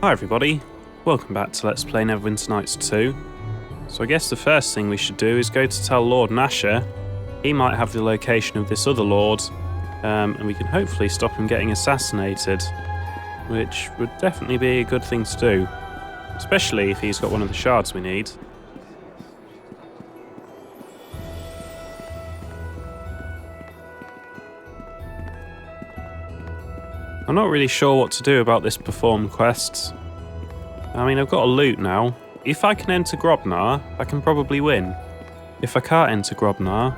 Hi everybody, welcome back to Let's Play Neverwinter Nights 2. So I guess the first thing we should do is go to tell Lord Nasher. He might have the location of this other lord, and we can hopefully stop him getting assassinated, which would definitely be a good thing to do, especially if he's got one of the shards we need. I'm not really sure what to do about this perform quest. I mean, I've got a loot now. If I can enter Grobnar, I can probably win. If I can't enter Grobnar,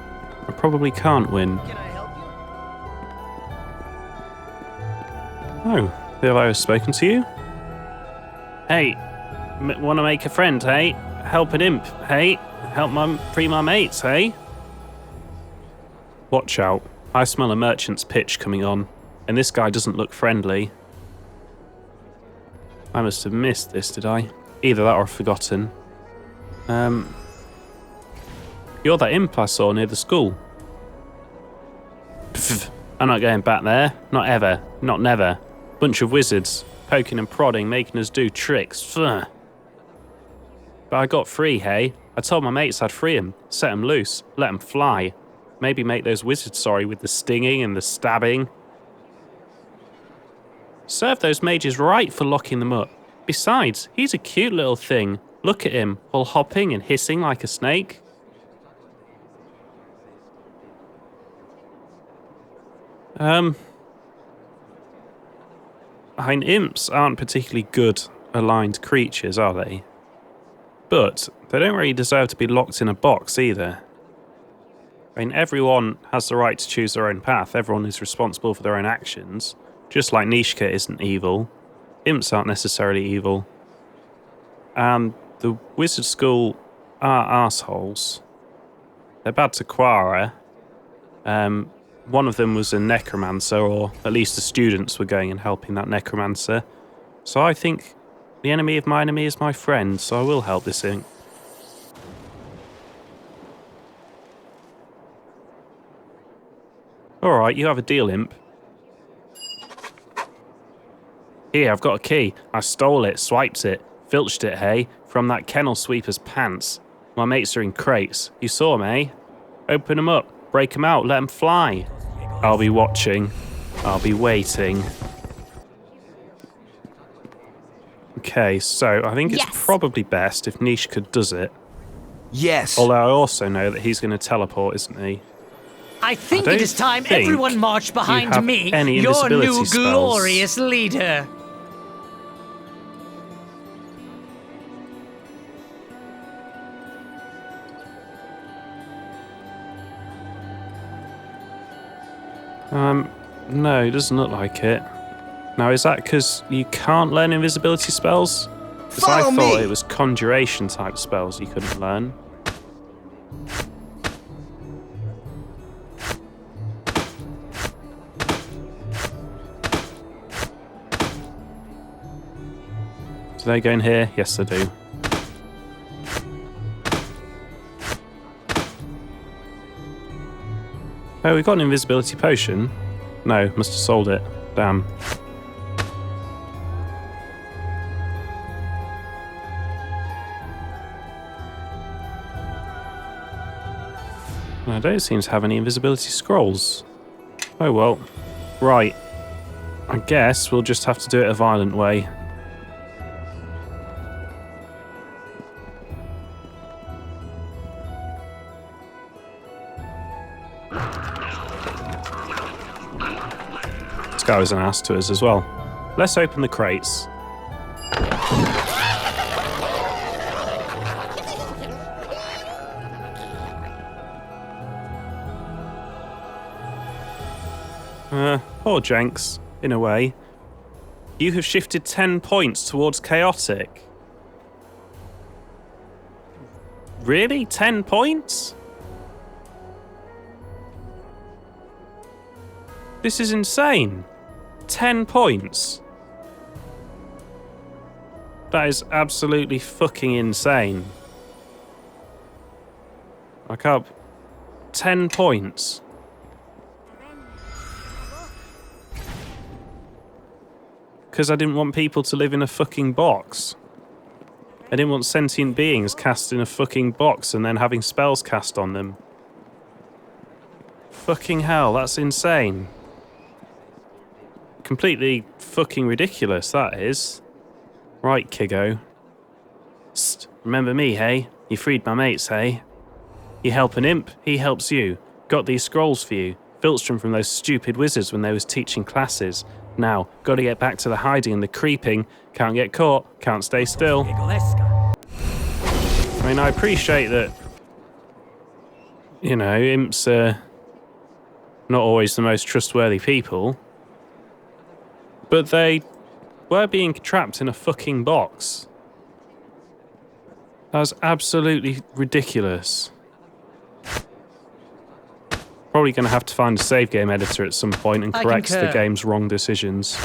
I probably can't win. Can I help you? Oh, have I spoken to you? Hey, want to make a friend, hey? Help an imp, hey? Help free my mates, hey? Watch out. I smell a merchant's pitch coming on. And this guy doesn't look friendly. I must have missed this, did I? Either that or forgotten. You're that imp I saw near the school. Pfft, I'm not going back there. Not ever. Not never. Bunch of wizards. Poking and prodding, making us do tricks. Pfft. But I got free, hey? I told my mates I'd free him. Set him loose. Let him fly. Maybe make those wizards sorry with the stinging and the stabbing. Serve those mages right for locking them up. Besides, he's a cute little thing. Look at him, all hopping and hissing like a snake. I mean, imps aren't particularly good aligned creatures, are they? But they don't really deserve to be locked in a box either. I mean, everyone has the right to choose their own path. Everyone is responsible for their own actions. Just like Nishka isn't evil, imps aren't necessarily evil. And the wizard school are arseholes. They're bad to Quara. One of them was a necromancer, or at least the students were going and helping that necromancer. So I think the enemy of my enemy is my friend, so I will help this imp. Alright, you have a deal, imp. Here, I've got a key. I stole it, swiped it, filched it, hey, from that kennel sweeper's pants. My mates are in crates. You saw 'em, eh? Open 'em up, break 'em out, let 'em fly. I'll be watching. I'll be waiting. Okay, so I think it's probably best if Nishka does it. Yes. Although I also know that he's going to teleport, isn't he? I think it is time everyone marched behind me, your new glorious leader. No, it doesn't look like it. Now, is that because you can't learn invisibility spells? Because I thought it was conjuration type spells you couldn't learn. Do they go in here? Yes, they do. Oh, we got an invisibility potion. No, must have sold it. Damn. I don't seem to have any invisibility scrolls. Oh well. Right. I guess we'll just have to do it a violent way. This guy was an ass to us as well. Let's open the crates. Poor Jenks, in a way. You have shifted 10 points towards chaotic. Really? 10 points? This is insane. 10 points. That is absolutely fucking insane. I can't... 10 points. Because I didn't want people to live in a fucking box. I didn't want sentient beings cast in a fucking box and then having spells cast on them. Fucking hell, that's insane. Completely fucking ridiculous, that is. Right, kiddo. Psst, remember me, hey? You freed my mates, hey? You help an imp, he helps you. Got these scrolls for you. Filched them from those stupid wizards when they was teaching classes. Now, gotta get back to the hiding and the creeping. Can't get caught, can't stay still. I mean, I appreciate that, you know, imps are not always the most trustworthy people. But they were being trapped in a fucking box. That was absolutely ridiculous. Probably going to have to find a save game editor at some point and correct the game's wrong decisions.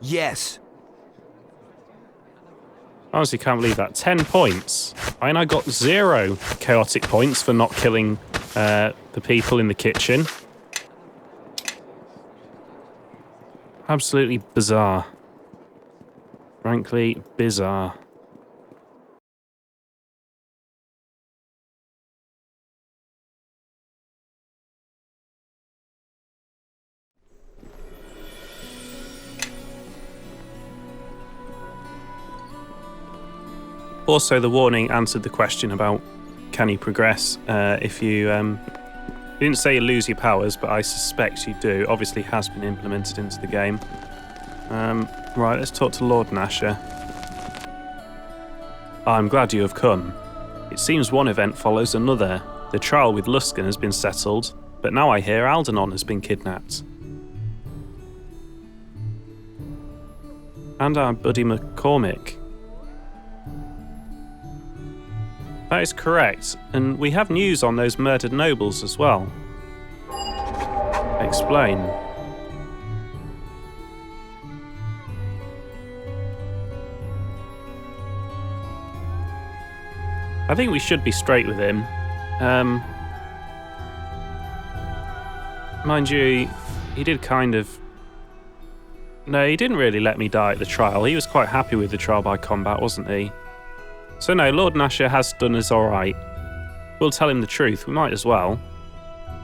Yes. Honestly, can't believe that. 10 points. And I got 0 chaotic points for not killing the people in the kitchen. Absolutely bizarre. Frankly, bizarre. Also, the warning answered the question about can you progress if you... didn't say you lose your powers, but I suspect you do. Obviously has been implemented into the game. Right, let's talk to Lord Nasher. I'm glad you have come. It seems one event follows another. The trial with Luskan has been settled, but now I hear Algernon has been kidnapped. And our buddy McCormick. That is correct, and we have news on those murdered nobles as well. Explain. I think we should be straight with him. Mind you, he did kind of... No, he didn't really let me die at the trial. He was quite happy with the trial by combat, wasn't he? So no, Lord Nasher has done us alright. We'll tell him the truth, we might as well.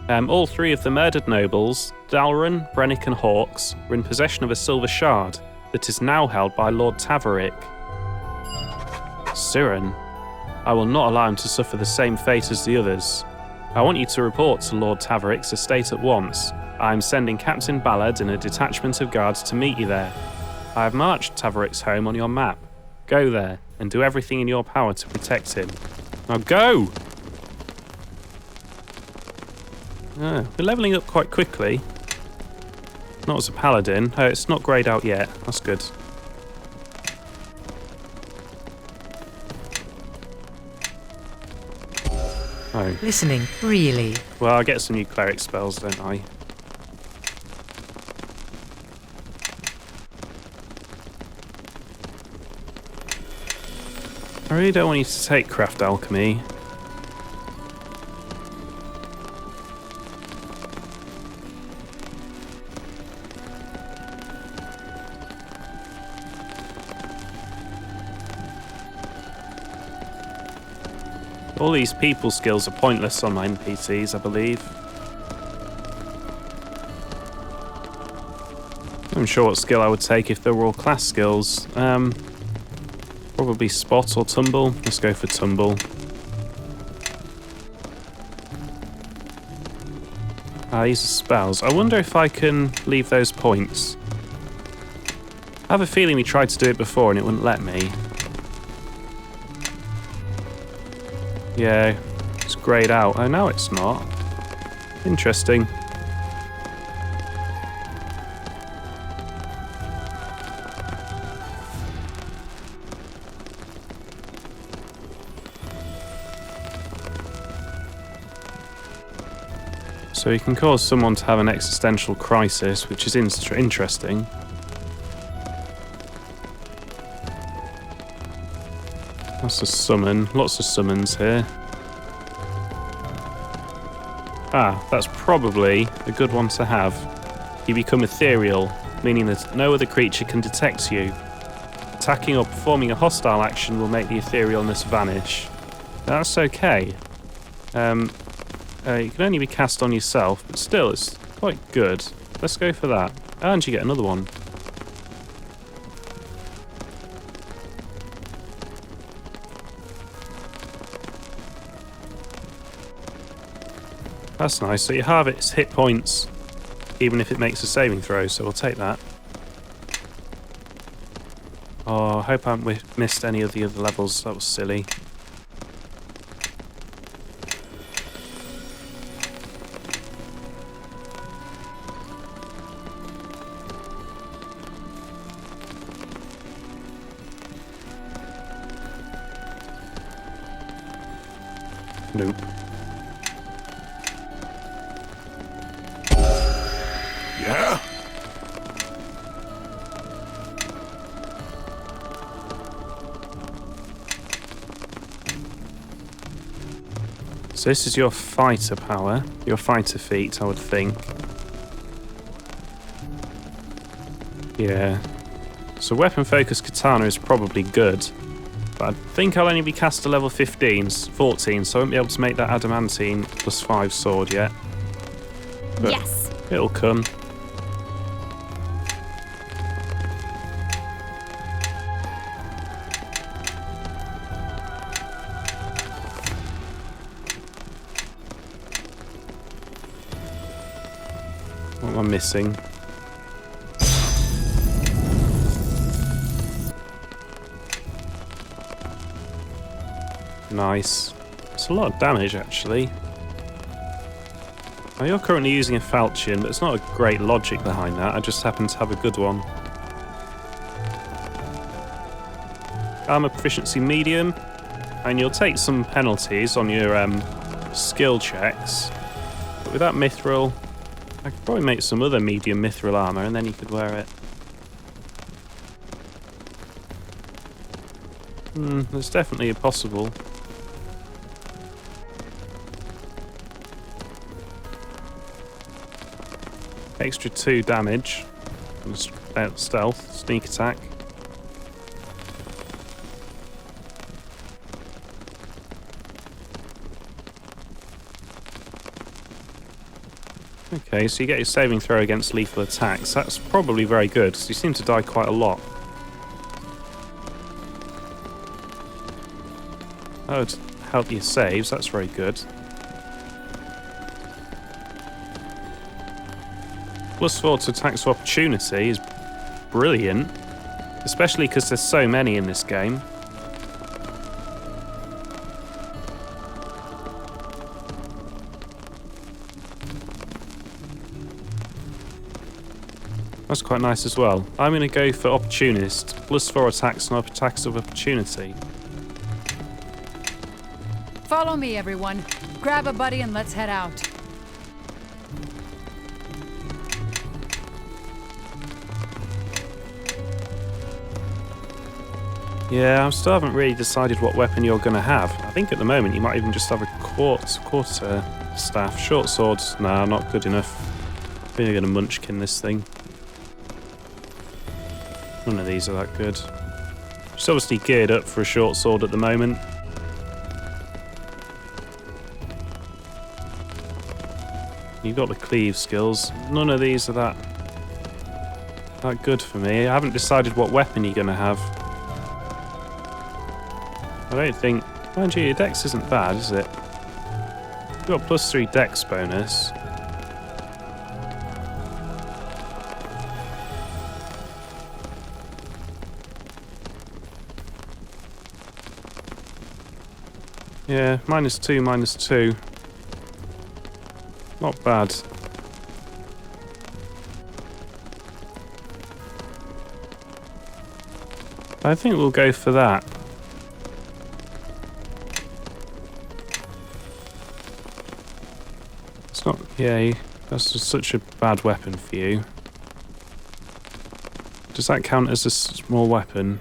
All 3 of the murdered nobles, Dalrun, Brennick and Hawks, were in possession of a silver shard that is now held by Lord Taverick. Siren, I will not allow him to suffer the same fate as the others. I want you to report to Lord Taverick's estate at once. I am sending Captain Ballard and a detachment of guards to meet you there. I have marked Taverick's home on your map. Go there and do everything in your power to protect him. Now go! We're levelling up quite quickly. Not as a paladin. Oh, it's not greyed out yet. That's good. Oh. Listening, really? Well, I get some new cleric spells, don't I? I really don't want you to take craft alchemy. All these people skills are pointless on my NPCs, I believe. I'm not sure what skill I would take if they were all class skills. Probably spot or tumble. Let's go for tumble. These are spells. I wonder if I can leave those points. I have a feeling we tried to do it before and it wouldn't let me. Yeah, it's greyed out. Oh, no, it's not. Interesting. So you can cause someone to have an existential crisis, which is interesting. That's a summon. Lots of summons here. That's probably a good one to have. You become ethereal, meaning that no other creature can detect you. Attacking or performing a hostile action will make the etherealness vanish. That's okay. You can only be cast on yourself, but still, it's quite good. Let's go for that. And you get another one. That's nice. So you halve its hit points, even if it makes a saving throw, so we'll take that. Oh, I hope I haven't missed any of the other levels. That was silly. Nope. Yeah? So this is your fighter power, your fighter feat, I would think. Yeah. So weapon focus katana is probably good. But I think I'll only be cast to level 14, so I won't be able to make that adamantine +5 sword yet. But yes. It'll come. What am I missing? Nice. It's a lot of damage, actually. Now, you're currently using a falchion, but it's not a great logic behind that. I just happen to have a good one. Armor proficiency medium, and you'll take some penalties on your skill checks. But with that mithril, I could probably make some other medium mithril armor, and then you could wear it. There's definitely a possible. Extra 2 damage. Stealth, sneak attack. Okay, so you get your saving throw against lethal attacks. That's probably very good, because you seem to die quite a lot. That would help your saves, that's very good. +4 to attacks of opportunity is brilliant, especially because there's so many in this game. That's quite nice as well. I'm going to go for opportunist, +4 attacks and attacks of opportunity. Follow me, everyone. Grab a buddy and let's head out. Yeah, I still haven't really decided what weapon you're going to have. I think at the moment you might even just have a quarter staff. Short swords, nah, not good enough. I think I'm going to munchkin this thing. None of these are that good. Just obviously geared up for a short sword at the moment. You've got the cleave skills. None of these are that good for me. I haven't decided what weapon you're going to have. I don't think... Mind you, your dex isn't bad, is it? You've got +3 dex bonus. Yeah, -2, -2. Not bad. I think we'll go for that. It's not... Yeah, that's just such a bad weapon for you. Does that count as a small weapon?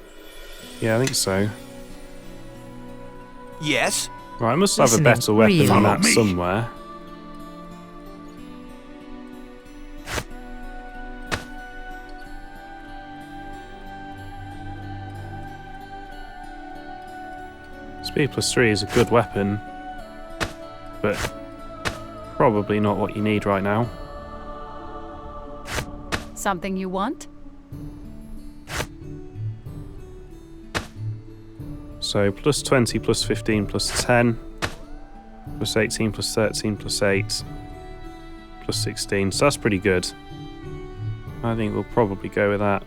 Yeah, I think so. Yes? Right, I must have a better weapon than that somewhere. Speed+3 is a good weapon, but probably not what you need right now. Something you want? So +20, +15, +10, +18, +13, +8, +16. So that's pretty good. I think we'll probably go with that.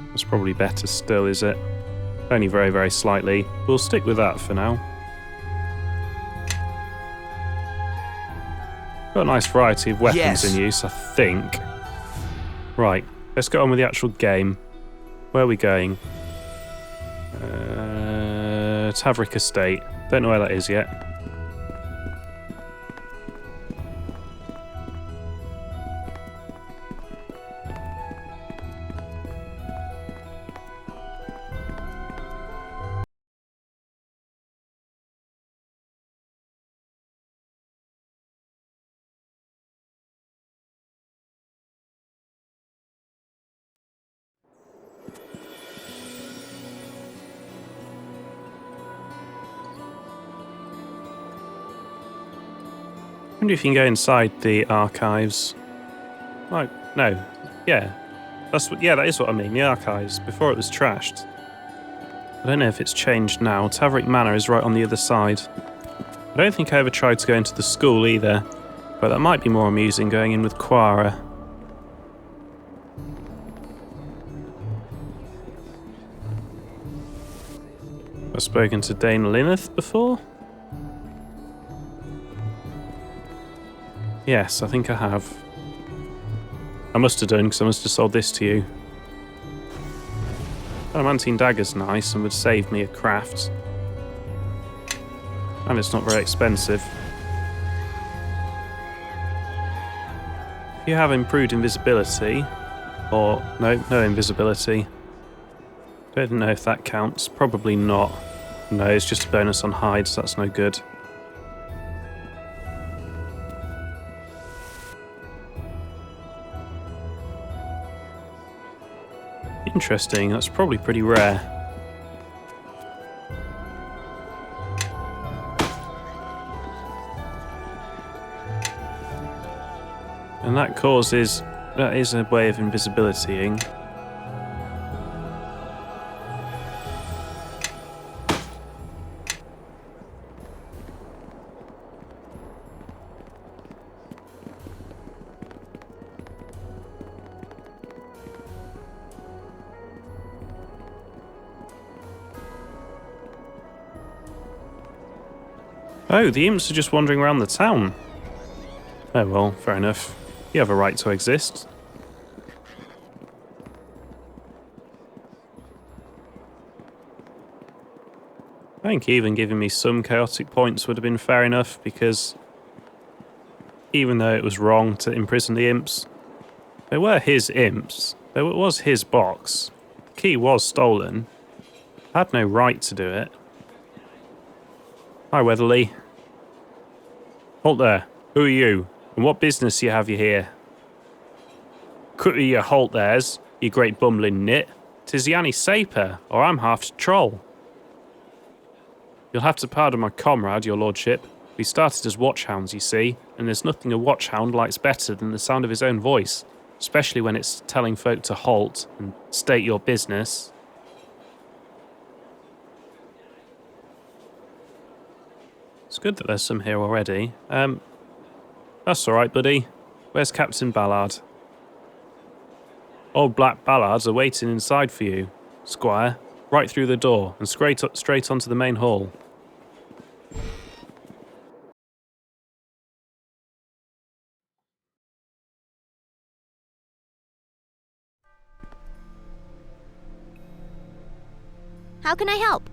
That's probably better still, is it? Only very, very slightly. We'll stick with that for now. Got a nice variety of weapons in use, I think. Right, let's get on with the actual game. Where are we going? Taverick Estate. Don't know where that is yet. I wonder if you can go inside the archives. Like, no. Yeah. That is what I mean, the archives, before it was trashed. I don't know if it's changed now. Taverick Manor is right on the other side. I don't think I ever tried to go into the school either, but that might be more amusing going in with Quara. I've spoken to Dane Lineth before? Yes, I think I have. I must have done, because I must have sold this to you. Adamantine dagger's nice and would save me a craft. And it's not very expensive. If you have improved invisibility, or no invisibility. Don't know if that counts. Probably not. No, it's just a bonus on hide, so that's no good. Interesting, that's probably pretty rare. And that is a way of invisibilitying. Oh, the imps are just wandering around the town. Oh well, fair enough. You have a right to exist. I think even giving me some chaotic points would have been fair enough, because even though it was wrong to imprison the imps, they were his imps. It was his box. The key was stolen. I had no right to do it. Hi, Weatherly. Halt there. Who are you? And what business you have you here? Quickly you halt there's, you great bumbling nit. 'Tis Yanni Saper, or I'm half troll. You'll have to pardon my comrade, your lordship. We started as watchhounds, you see, and there's nothing a watchhound likes better than the sound of his own voice, especially when it's telling folk to halt and state your business. It's good that there's some here already. That's alright, buddy. Where's Captain Ballard? Old Black Ballards are waiting inside for you, Squire. Right through the door and straight onto the main hall. How can I help?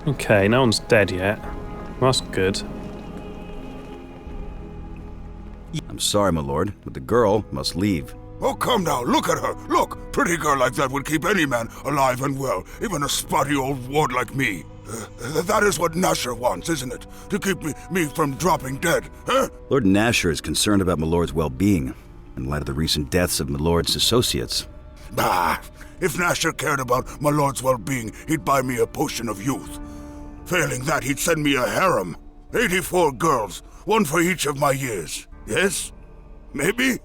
Okay, no one's dead yet. That's good. I'm sorry, my lord, but the girl must leave. Oh, come now, look at her. Look, pretty girl like that would keep any man alive and well, even a spotty old ward like me. That is what Nasher wants, isn't it? To keep me from dropping dead, huh? Lord Nasher is concerned about my lord's well-being, in light of the recent deaths of my lord's associates. Bah! If Nasher cared about my lord's well-being, he'd buy me a potion of youth. Failing that, he'd send me a harem. 84 girls, one for each of my years. Yes? Maybe?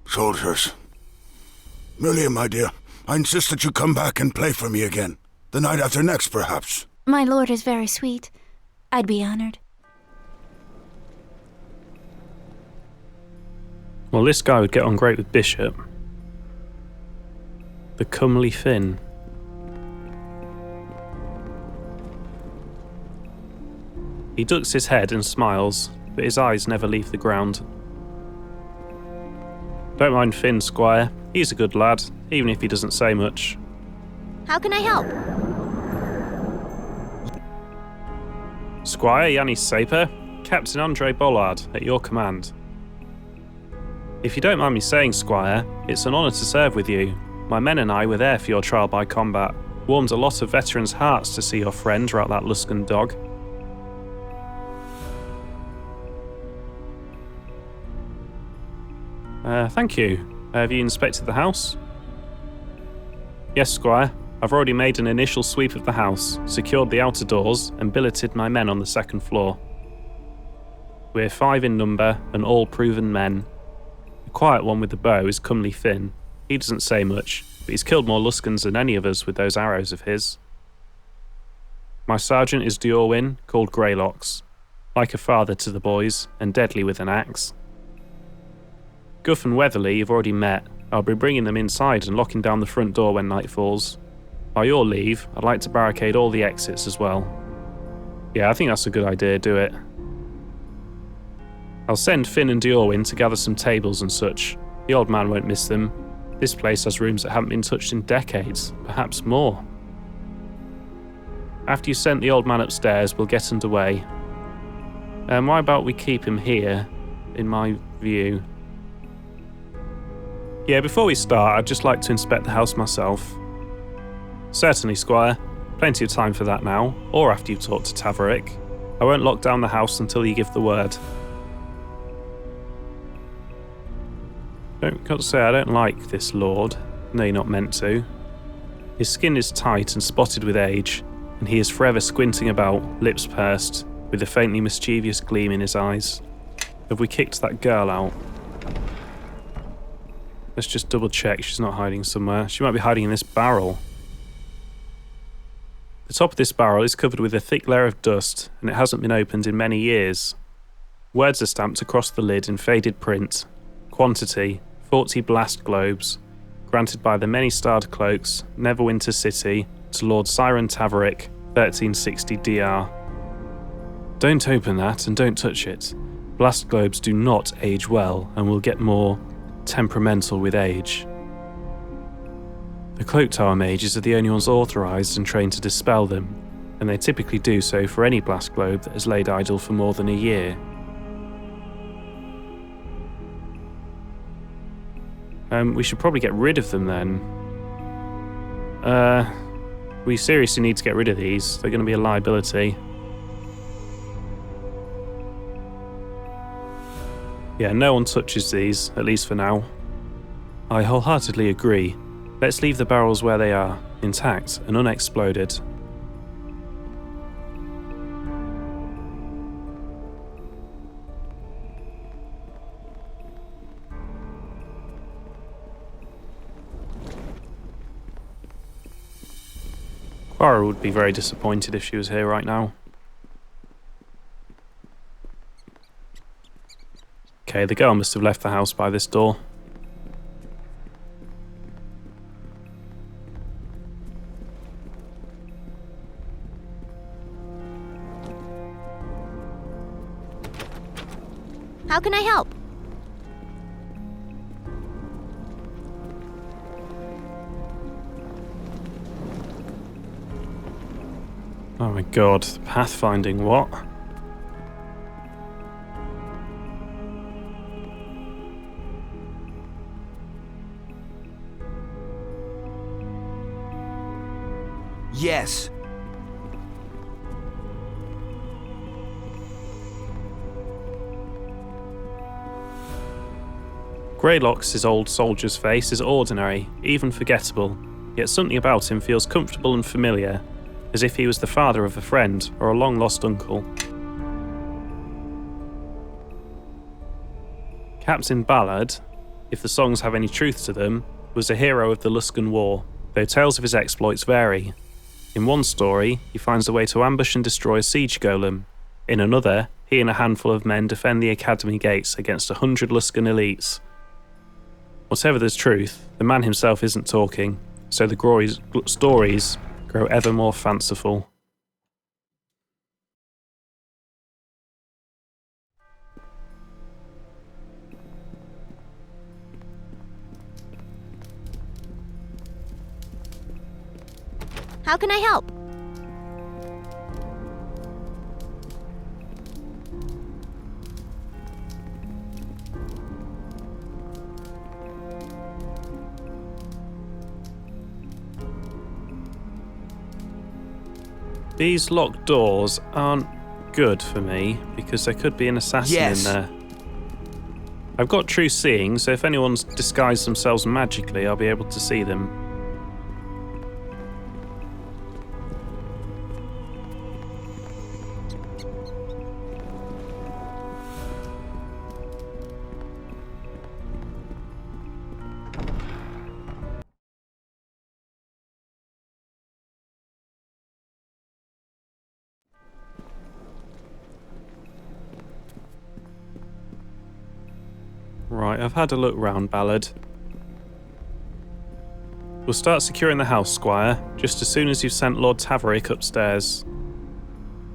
Soldiers. Millie, my dear, I insist that you come back and play for me again. The night after next, perhaps. My lord is very sweet. I'd be honored. Well, this guy would get on great with Bishop. The comely Finn. He ducks his head and smiles, but his eyes never leave the ground. Don't mind Finn, Squire. He's a good lad, even if he doesn't say much. How can I help? Squire Yanni Saper, Captain Andre Bollard, at your command. If you don't mind me saying, Squire, it's an honour to serve with you. My men and I were there for your trial by combat. Warmed a lot of veterans' hearts to see your friend rout that Luskan dog. Thank you. Have you inspected the house? Yes, Squire. I've already made an initial sweep of the house, secured the outer doors, and billeted my men on the second floor. We're 5 in number, and all proven men. The quiet one with the bow is comely Finn. He doesn't say much, but he's killed more Luskans than any of us with those arrows of his. My sergeant is Diorwin, called Greylocks, like a father to the boys, and deadly with an axe. Guff and Weatherly you've already met. I'll be bringing them inside and locking down the front door when night falls. By your leave, I'd like to barricade all the exits as well. Yeah, I think that's a good idea, do it. I'll send Finn and Diorwin to gather some tables and such. The old man won't miss them. This place has rooms that haven't been touched in decades, perhaps more. After you sent the old man upstairs, we'll get underway. Why about we keep him here, in my view? Yeah, before we start, I'd just like to inspect the house myself. Certainly, Squire. Plenty of time for that now, or after you've talked to Taverick. I won't lock down the house until you give the word. Got to say, I don't like this lord. No, you're not meant to. His skin is tight and spotted with age, and he is forever squinting about, lips pursed, with a faintly mischievous gleam in his eyes. Have we kicked that girl out? Let's just double check she's not hiding somewhere. She might be hiding in this barrel. The top of this barrel is covered with a thick layer of dust, and it hasn't been opened in many years. Words are stamped across the lid in faded print. Quantity, 40 blast globes, granted by the many-starred cloaks, Neverwinter City, to Lord Siren Taverick, 1360 DR. Don't open that and don't touch it. Blast globes do not age well and will get more temperamental with age. The Cloak Tower mages are the only ones authorised and trained to dispel them, and they typically do so for any blast globe that has laid idle for more than a year. We should probably get rid of them then. We seriously need to get rid of these. They're going to be a liability. Yeah, no one touches these, at least for now. I wholeheartedly agree. Let's leave the barrels where they are, intact and unexploded. Clara would be very disappointed if she was here right now. Okay, the girl must have left the house by this door. How can I help? Oh my god, pathfinding, what? Yes. Greylock's old soldier's face is ordinary, even forgettable, yet something about him feels comfortable and familiar, as if he was the father of a friend or a long-lost uncle. Captain Ballard, if the songs have any truth to them, was a hero of the Luskan War, though tales of his exploits vary. In one story, he finds a way to ambush and destroy a siege golem. In another, he and a handful of men defend the academy gates against 100 Luskan elites. Whatever there's truth, the man himself isn't talking, so the stories grow ever more fanciful. How can I help? These locked doors aren't good for me, because there could be an assassin in there. I've got true seeing, so if anyone's disguised themselves magically, I'll be able to see them. Right, I've had a look round, Ballard. We'll start securing the house, Squire, just as soon as you've sent Lord Taverick upstairs.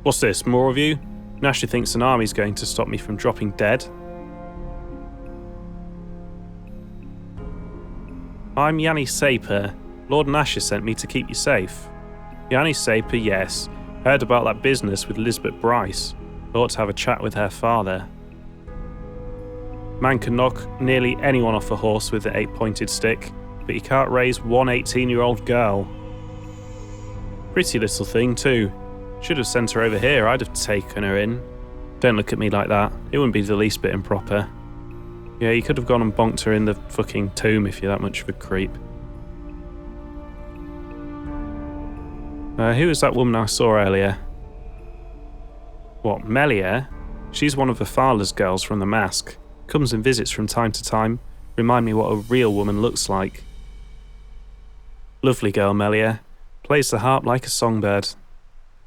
What's this, more of you? Nasher thinks an army's going to stop me from dropping dead. I'm Yanni Saper. Lord Nasher sent me to keep you safe. Yanni Saper, yes. Heard about that business with Lisbeth Bryce. Thought to have a chat with her father. Man can knock nearly anyone off a horse with the 8-pointed stick, but you can't raise one 18-year-old girl. Pretty little thing, too. Should have sent her over here, I'd have taken her in. Don't look at me like that, it wouldn't be the least bit improper. Yeah, you could have gone and bonked her in the fucking tomb if you're that much of a creep. Who was that woman I saw earlier? What, Melia? She's one of the Fowler's girls from the Mask. Comes and visits from time to time. Remind me what a real woman looks like. Lovely girl, Melia. Plays the harp like a songbird.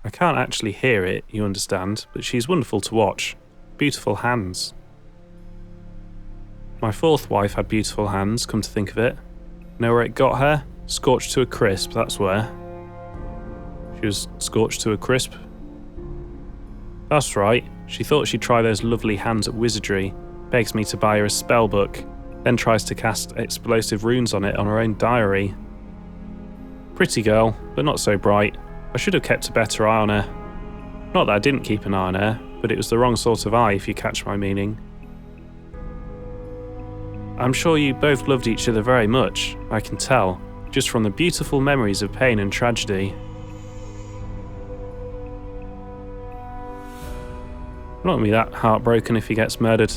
I can't actually hear it, you understand, but she's wonderful to watch. Beautiful hands. My fourth wife had beautiful hands, come to think of it. Know where it got her? Scorched to a crisp, that's where. She was scorched to a crisp? That's right. She thought she'd try those lovely hands at wizardry. Begs me to buy her a spell book, then tries to cast explosive runes on it on her own diary. Pretty girl, but not so bright. I should have kept a better eye on her. Not that I didn't keep an eye on her, but it was the wrong sort of eye if you catch my meaning. I'm sure you both loved each other very much, I can tell, just from the beautiful memories of pain and tragedy. Not be that heartbroken if he gets murdered.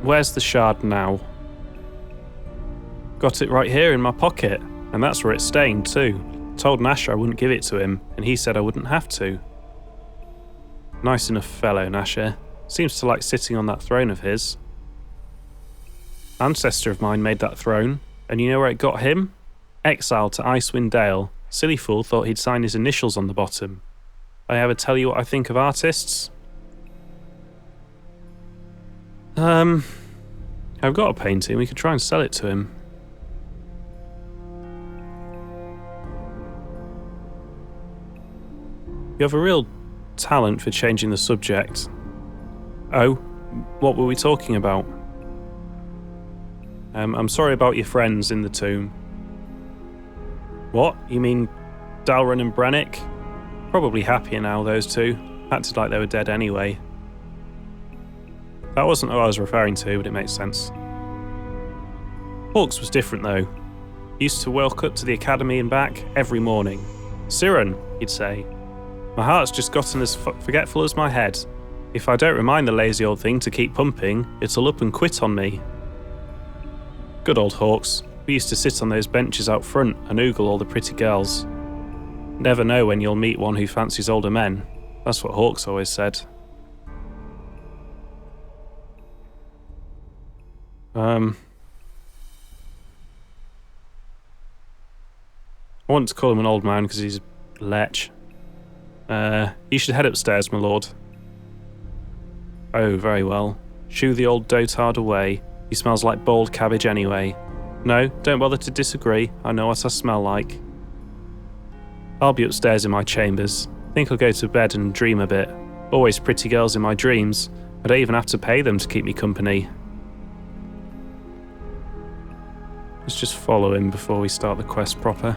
Where's the shard now? Got it right here in my pocket, and that's where it's staying too. Told Nasher I wouldn't give it to him, and he said I wouldn't have to. Nice enough fellow, Nasher. Seems to like sitting on that throne of his. Ancestor of mine made that throne, and you know where it got him? Exiled to Icewind Dale. Silly fool thought he'd sign his initials on the bottom. I ever tell you what I think of artists? I've got a painting, we could try and sell it to him. You have a real talent for changing the subject. Oh, what were we talking about? I'm sorry about your friends in the tomb. What? You mean Dalryn and Brannick? Probably happier now, those two. Acted like they were dead anyway. That wasn't what I was referring to, but it makes sense. Hawks was different though. Used to walk up to the academy and back every morning. Siren, he'd say. My heart's just gotten as forgetful as my head. If I don't remind the lazy old thing to keep pumping, it'll up and quit on me. Good old Hawks. We used to sit on those benches out front and oogle all the pretty girls. Never know when you'll meet one who fancies older men. That's what Hawks always said. I want to call him an old man because he's a lech. You should head upstairs, my lord. Oh, very well. Shoo the old dotard away. He smells like boiled cabbage anyway. No, don't bother to disagree. I know what I smell like. I'll be upstairs in my chambers. Think I'll go to bed and dream a bit. Always pretty girls in my dreams. I don't even have to pay them to keep me company. Let's just follow him before we start the quest proper.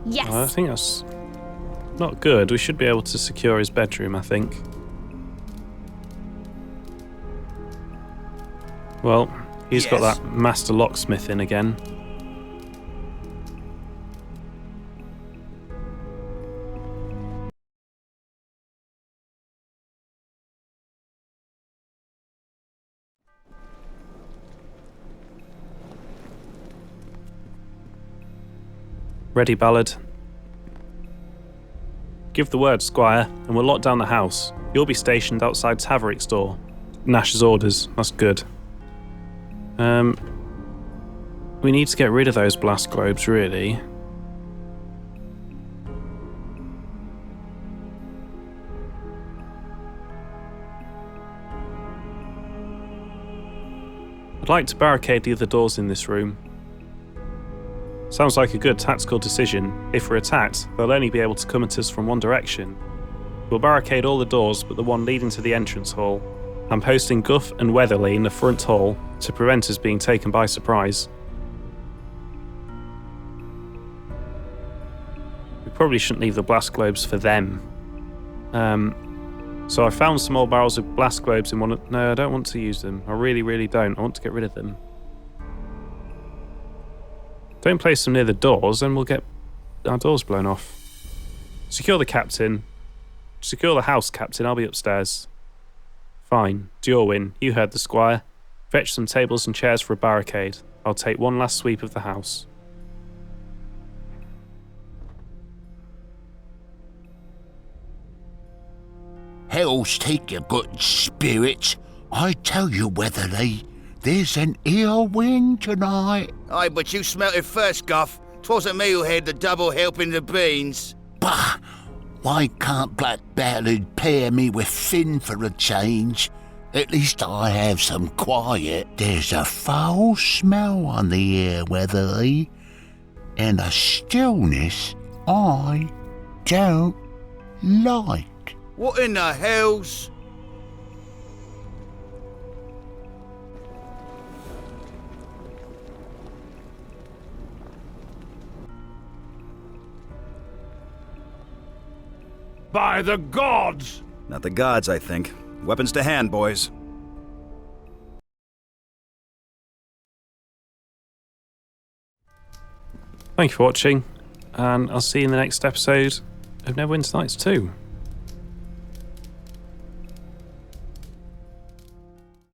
Yes. I think that's not good. We should be able to secure his bedroom, I think. Well, he's got that master locksmith in again. Ready, Ballard? Give the word, Squire, and we'll lock down the house. You'll be stationed outside Taverick's door. Nash's orders. That's good. We need to get rid of those blast globes, really. I'd like to barricade the other doors in this room. Sounds like a good tactical decision. If we're attacked, they'll only be able to come at us from one direction. We'll barricade all the doors but the one leading to the entrance hall. I'm posting Guff and Weatherly in the front hall to prevent us being taken by surprise. We probably shouldn't leave the blast globes for them. So I found some old barrels of blast globes in one of... No, I don't want to use them. I really, really don't. I want to get rid of them. Don't place them near the doors, and we'll get our doors blown off. Secure the captain. Secure the house, captain. I'll be upstairs. Fine. Jorwin, you heard the squire. Fetch some tables and chairs for a barricade. I'll take one last sweep of the house. Hells take your good spirits. I tell you, Weatherly, there's an ill wind tonight. Aye, but you smelt it first, Guff. 'Twasn't me who had the double helping the beans. Bah! Why can't Black Ballard pair me with Finn for a change? At least I have some quiet. There's a foul smell on the air, Weatherly, and a stillness I don't like. What in the hells? By the gods! Not the gods, I think. Weapons to hand, boys. Thank you for watching, and I'll see you in the next episode of Neverwinter Nights 2.